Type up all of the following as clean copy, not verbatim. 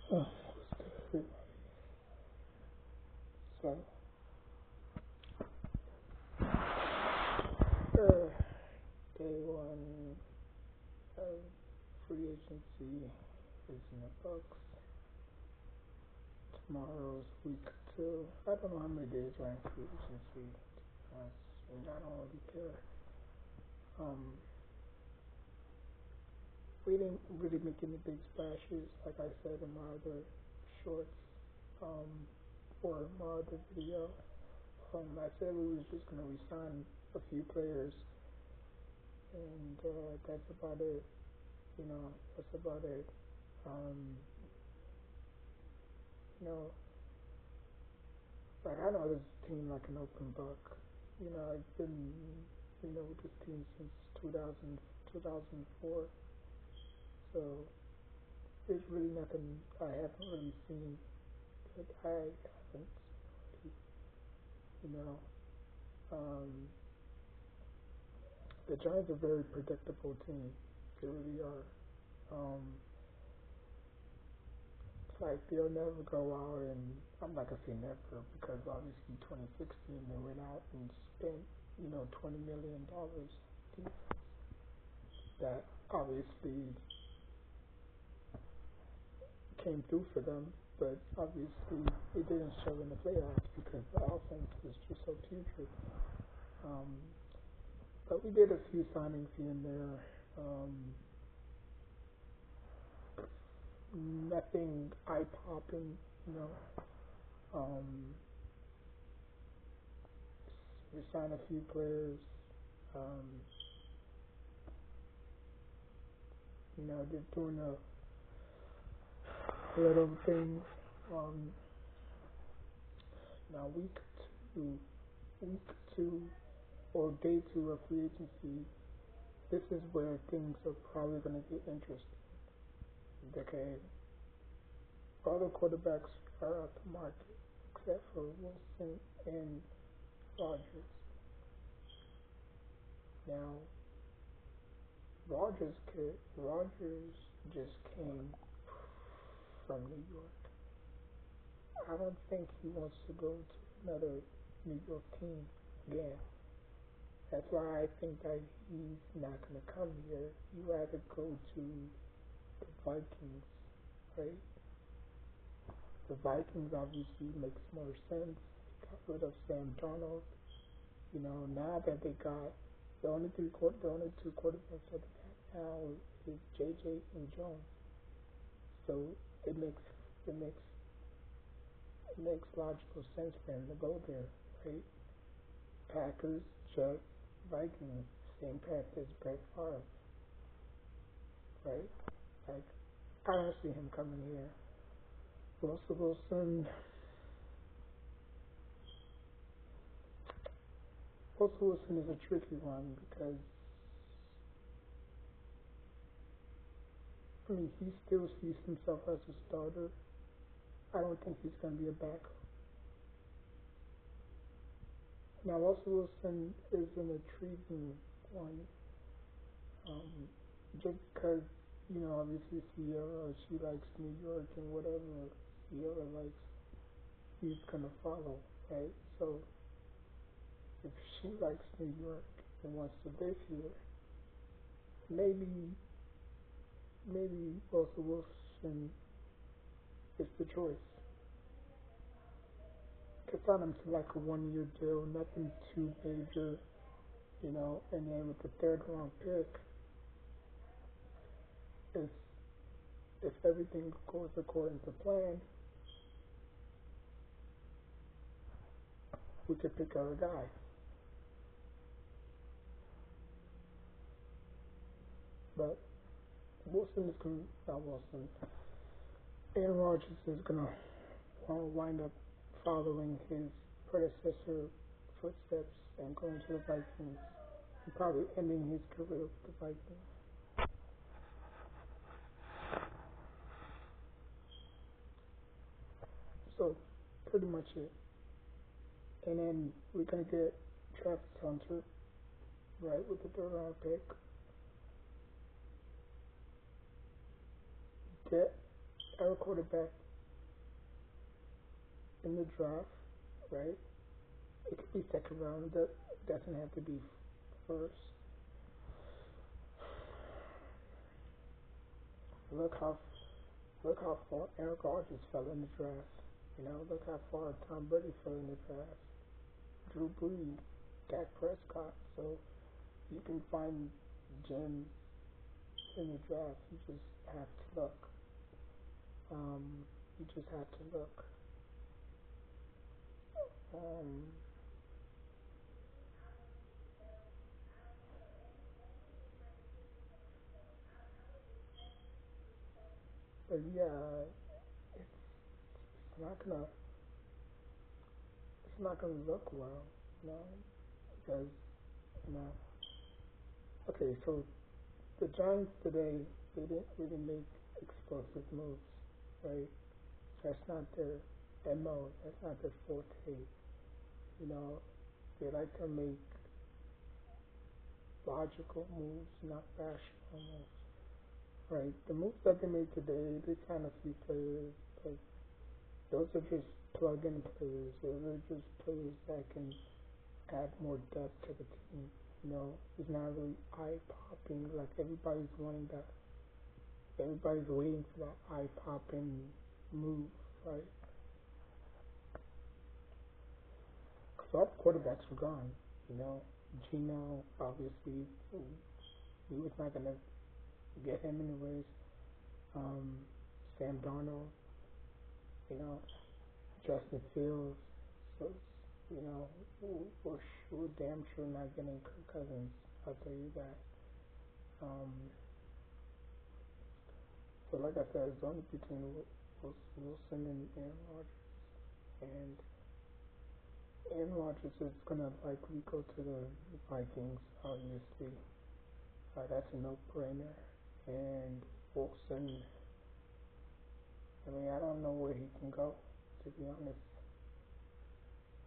What's good, everybody? Uh, day one of free agency is in the books. Tomorrow's week two. I don't know how many days we're in free agency. I don't really care. Um, we didn't really make any big splashes, like I said in my other shorts, um, or my other video. I said we was just gonna resign a few players, and that's about it. That's about it. Um, you know, like I know this team like an open book. I've been, with this team since 2000, 2004. So there's really nothing I haven't really seen that I haven't, you know. Um, the Giants are a very predictable team. They really are. Um, it's like they'll never go out and I'm not gonna say never because obviously 2016 they went out and spent $20 million. That obviously came through for them, but obviously it didn't show in the playoffs because the offense was just so putrid. Um, but we did a few signings here and there. Nothing eye popping, you know. Um, we signed a few players. Um, just doing a little things. Um, now two, week two or day two of free agency, this is where things are probably going to get interesting. Okay, all the quarterbacks are out the market except for Wilson and Rodgers. Now, Rodgers just came from New York. I don't think he wants to go to another New York team again. That's why I think that he's not going to come here. He'd rather go to the Vikings, right? The Vikings obviously makes more sense. They got rid of Sam Darnold. Now that they got the only two quarterbacks that they have now is JJ and Jones. So it makes it makes it makes logical sense for him to go there, right? Packers, Jets, Vikings, same path as Brett Favre, right? Like I don't see him coming here. Russell Wilson. Russell Wilson is a tricky one because he still sees himself as a starter. I don't think he's going to be a backup. Now, Russell Wilson is an intriguing one, just because, obviously Sierra, she likes New York and whatever Sierra likes, he's going to follow, right? So, if she likes New York and wants to live here, maybe Russell Wilson is the choice. Could sign him to like a 1 year deal, nothing too major, and then with the third round pick, if if everything goes according to plan, we could pick our guy. But not Wilson. Aaron Rodgers is gonna wind up following his predecessor footsteps and going to the Vikings and probably ending his career with the Vikings. So pretty much it. And then we're gonna get Travis Hunter, right, with the third round pick. Get our quarterback in the draft, right? It could be second round. It doesn't have to be first. Look how look how far Aaron Rodgers fell in the draft. Look how far Tom Brady fell in the draft. Drew Brees, Dak Prescott. So you can find gems in the draft. You just have to look. Um, you just have to look. Um, but yeah, it's not gonna it's not gonna look well, you know, because you know. Okay, so the Giants today they didn't really make explosive moves, right? That's not their MO. That's not their forte. You know, they like to make logical moves, not rational moves. Right? The moves that they made today, they kind of see players, but those are just plug-in players. Those are just players that can add more depth to the team. It's not really eye-popping. Like everybody's wanting that. Everybody's waiting for that eye-popping move, right? Because all the quarterbacks were gone. You know, Gino, obviously, we was not gonna get him anyways. Um, Sam Darnold, you know, Justin Fields. So, we're damn sure not getting Kirk Cousins. I'll tell you that. Um, so like I said, it's only between Wilson and Aaron Rodgers. And Aaron Rodgers is gonna likely go to the Vikings, obviously. That's a no-brainer. And Wilson, I mean, I don't know where he can go, to be honest.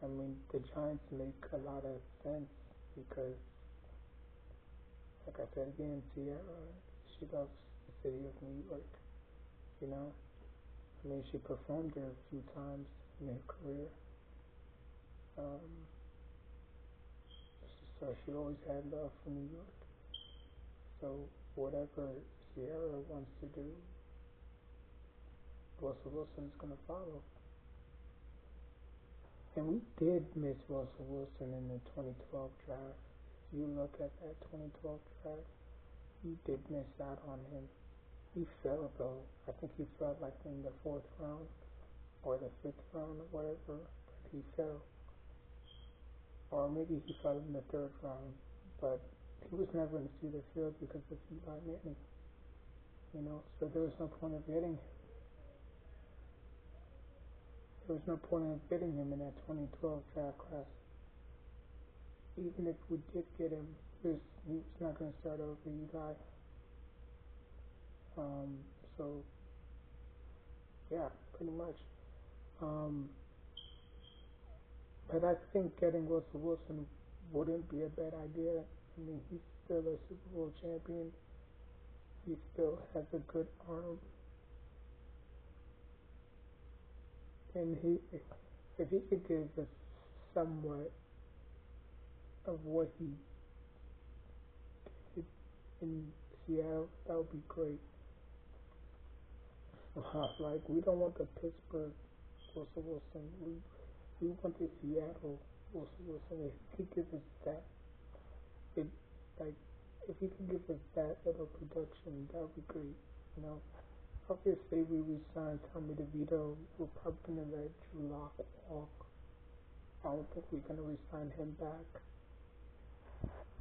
I mean, the Giants make a lot of sense because, like I said again, Sierra, she loves the city of New York, you know? I mean, she performed there a few times in her career. Um, so she always had love for New York. So whatever Sierra wants to do, Russell Wilson's going to follow. And we did miss Russell Wilson in the 2012 draft. If you look at that 2012 draft, we did miss out on him. He fell though. I think he fell like in the 4th round or the 5th round or whatever. But he fell. Or maybe he fell in the 3rd round. But he was never in Cedar Field because of Eli Manning. So there was no point of getting him. There was no point of getting him in that 2012 draft class. Even if we did get him, he was not going to start over Eli. So, yeah, pretty much. But I think getting Russell Wilson wouldn't be a bad idea. I mean, he's still a Super Bowl champion. He still has a good arm. And if he could give us somewhat of what he did in Seattle, that would be great. Like, we don't want the Pittsburgh Russell Wilson. We want the Seattle Russell Wilson. If he could give us that, it, like, if he could give us that little production, that would be great. Obviously, we re-signed Tommy DeVito. We're probably going to let Drew Lock walk. I don't think we're going to re-sign him back.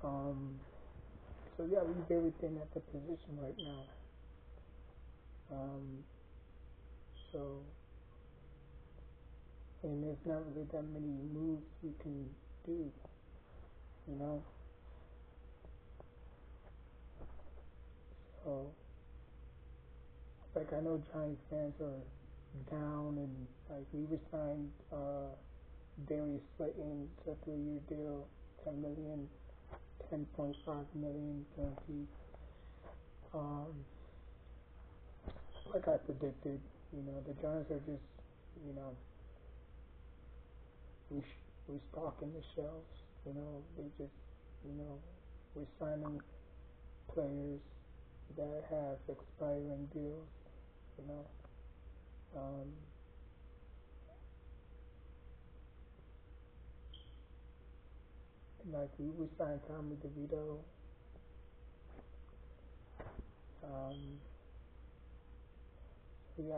So yeah, we have everything at the position right now. So, and there's not really that many moves we can do, you know. So, like I know Giants fans are down, and like we re-signed Darius Slayton to a 3-year deal, 10 million, 10.5 million guaranteed. like I predicted, the Giants are just, you know, we stocking the shelves. They just, you know, we're signing players that have expiring deals. You know, um, like we signed Tommy DeVito. Um, yeah,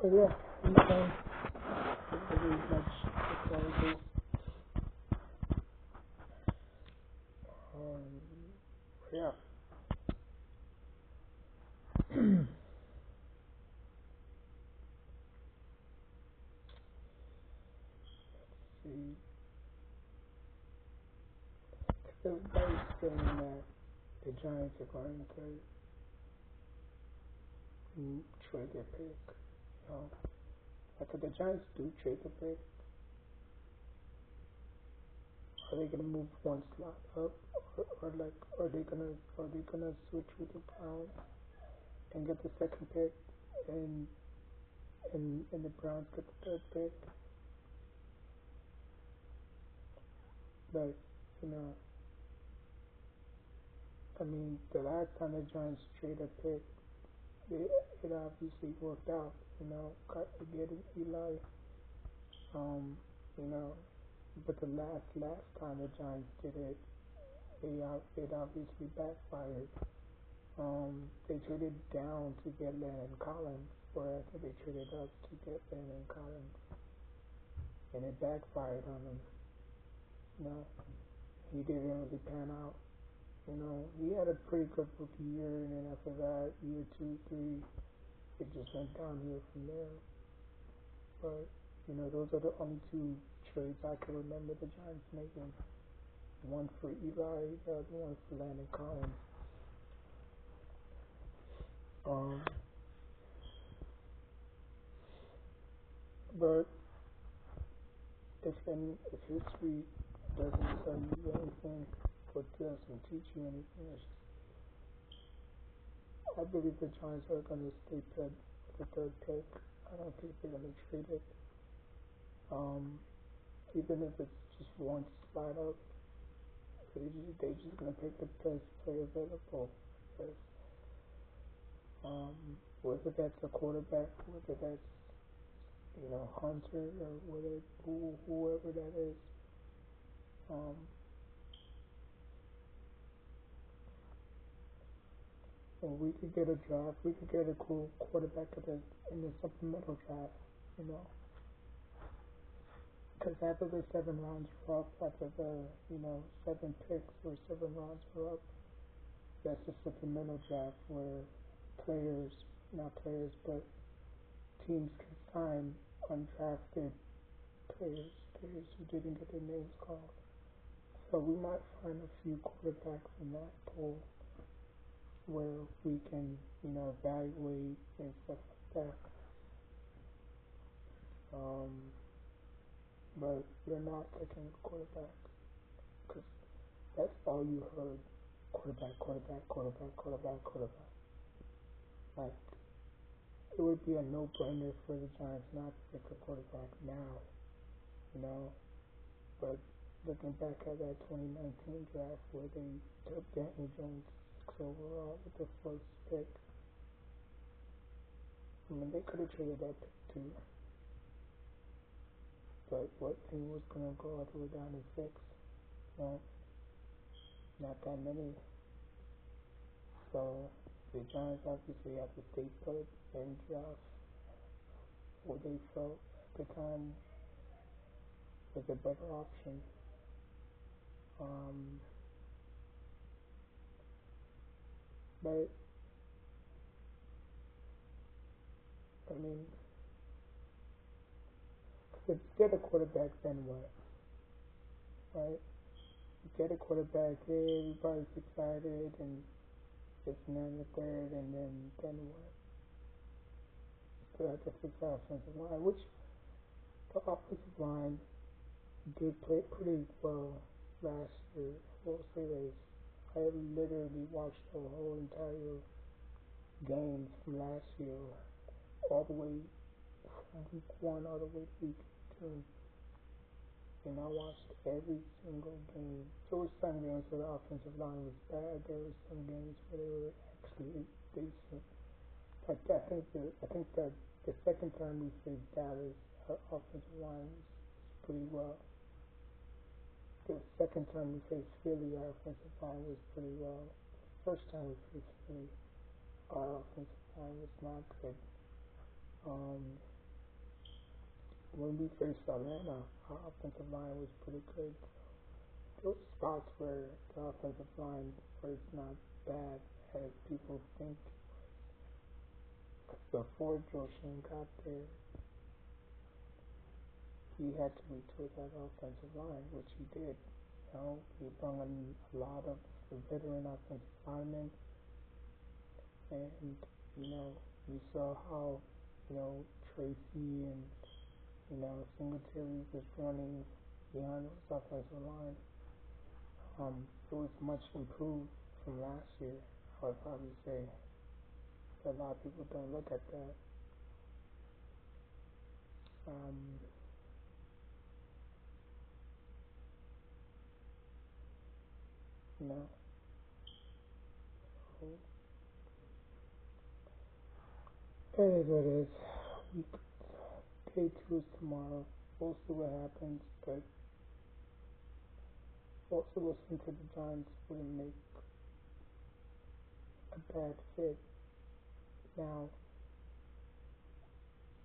but yeah, pretty much that's Um, yeah. See, everybody's saying that the Giants are going to trade their pick. You know, like if the Giants do trade the pick, are they gonna move one slot up, or like are they gonna switch with the Browns and get the second pick, and and the Browns get the third pick? But you know, I mean, the last time the Giants traded a pick, it, it obviously worked out. Got to get Eli. Um, you know, but the last time the Giants did it, it obviously backfired. They traded down to get Landon Collins, whereas they traded up to get Landon Collins, and it backfired on him. You know, he didn't really pan out. He had a pretty good rookie year, and then after that, year two, three, it just went downhill from there. But those are the only two trades I can remember the Giants making. One for Eli, the other one for Landon Collins. Um, but if history doesn't tell you anything or doesn't teach you anything, I believe the Giants are going to stay put with the third pick. I don't think they're going to trade it. Um, Even if it's just one slide up, they're just going to pick the best player available. Because, um, whether that's a quarterback, whether that's Hunter, or whoever that is. Um, and we could get a draft. We could get a cool quarterback in the supplemental draft. You know, because after the 7 rounds were up, after the 7 picks or 7 rounds were up, that's the supplemental draft where players, not players, but teams can sign undrafted players who didn't get their names called. So we might find a few quarterbacks in that pool where we can, evaluate and stuff like that. Um, but we're not picking quarterback because that's all you heard: quarterback, quarterback, quarterback, quarterback, quarterback. Like it would be a no-brainer for the Giants not to pick a quarterback now, you know. But looking back at that 2019 draft where they took Daniel Jones 6 overall with the first pick, I mean they could have traded that pick too. But what team was gonna go all the way down to six? No, not that many. So the Giants obviously have to stay put and draft what they felt at the time was a better option. Um, but I mean, if you get a quarterback, then what? Right? You get a quarterback, hey, everybody's excited, and this and that and the third, and then what? Still have to fix the offensive line, which the offensive line did play pretty well last year, World Series. I literally watched the whole entire game from last year, all the way from week one all the way to week 18. And I watched every single game. There were some games where the offensive line was bad. There were some games where they were actually decent. Like I think that the second time we faced Dallas, our offensive line was pretty well. The second time we faced Philly, our offensive line was pretty well. The first time we faced Philly, our offensive line was not good. Um, when we faced Atlanta, our offensive line was pretty good. Those spots where the offensive line was not bad as people think. Before Joe Shane got there, he had to retool that offensive line, which he did. He brought in a lot of the veteran offensive linemen, and you saw how Tracy and Singletary was running behind those offensive line. It was much improved from last year. I would probably say a lot of people don't look at that. Um, you know, it is what it is. Week day 2 is tomorrow. We'll see what happens, but also listening to the Giants wouldn't make a bad fit. Now,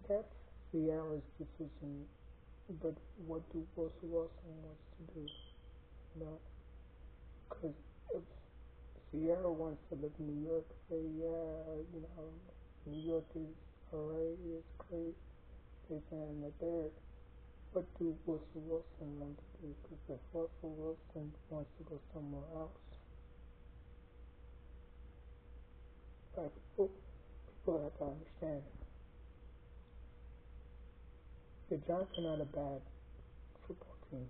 that's Sierra's decision, but what do Russell Wilson wants to do? Because if Sierra wants to live in New York, say, yeah, New York is alright, it's great, this and that there. What do Russell Wilson want to do? Because if Russell Wilson wants to go somewhere else, like people have to understand, the Giants are not a bad football team.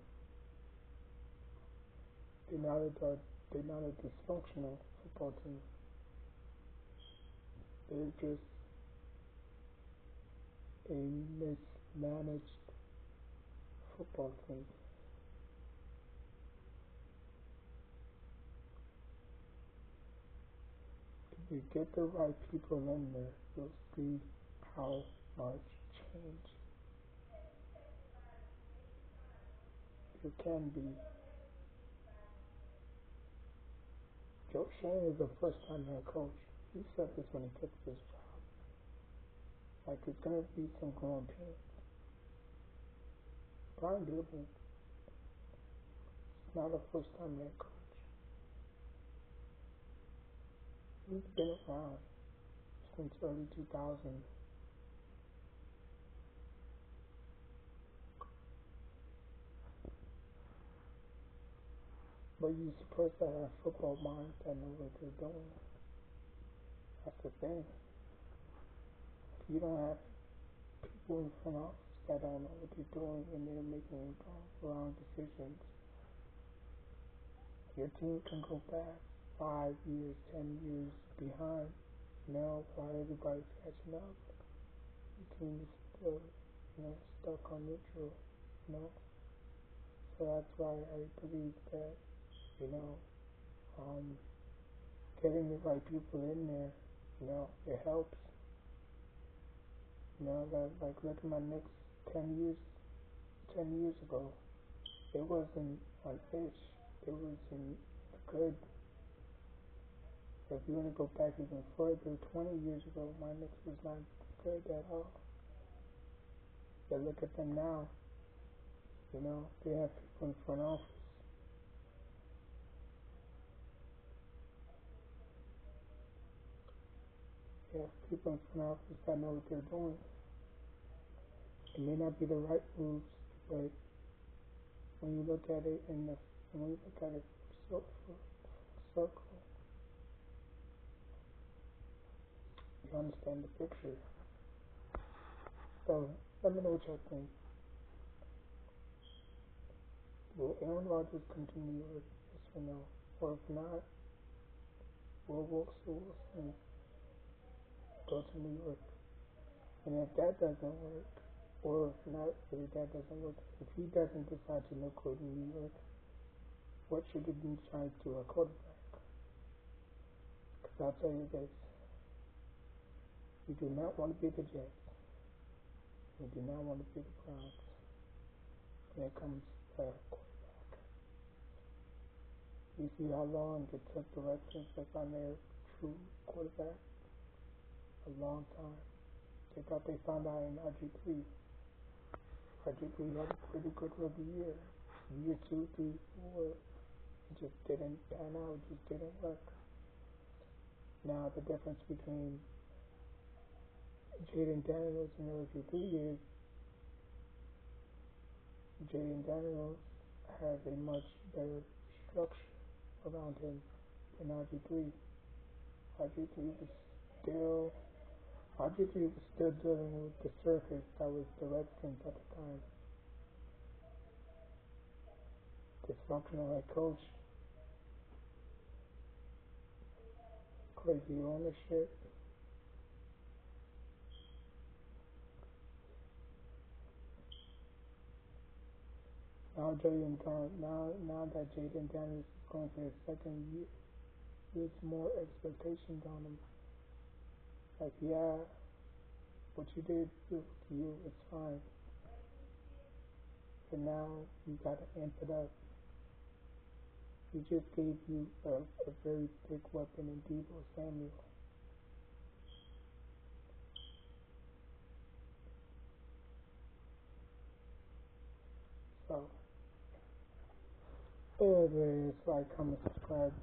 They're not a dysfunctional football team. They're just a mismanaged football team. If you get the right people in there, you'll see how much change there can be. Joe Shane is a first-time head coach. He said this when he took this job. Like, it's going to be some growing pains. Brian Dable is not a first-time head coach. He's been around since early 2000. But you're supposed to have football minds that know what they're doing. That's the thing. If you don't have people in front office that don't know what they're doing and they're making wrong decisions, your team can go back 5 years, 10 years behind. While everybody's catching up, the team is still, stuck on neutral. So that's why I believe that, um, getting the right people in there, it helps. Like look at my Knicks 10 years ago. It wasn't an ish. It wasn't good. If you want to go back even further, 20 years ago, my Knicks was not good at all. But look at them now. They have people in front office. They have people in front office that know what they're doing. It may not be the right moves, but when you look at it when you look at it full circle, you understand the picture. So let me know what y'all think. Will Aaron Rodgers come to New York? Yes or no? Or if not, will Russell Wilson go to New York? And if that doesn't work, or if not, if that doesn't work, if he doesn't decide to go to New York, what should the New Giants do at quarterback? Because I'll tell you this, you do not want to be the Jets. You do not want to be the Browns when it comes to quarterback. You see how long it took the Redskins to find their true quarterback? A long time. They thought they found out in RG3. RG3 had a pretty good rookie year. Year 2, 3, 4, it just didn't pan out, it just didn't work. Now the difference between Jaden Daniels and RG3 is Jaden Daniels has a much better structure around him than RG3. RG3 was still RG3 was still dealing with the circus that was the Redskins at the time. Dysfunctional head coach, crazy ownership. Now that Jaden Daniels is going for his second year, there's more expectations on him. Like, yeah, what you did with you is fine, but now you gotta amp it up. He just gave you a very big weapon in Deebo Samuel. So, anyways, like, comment, subscribe.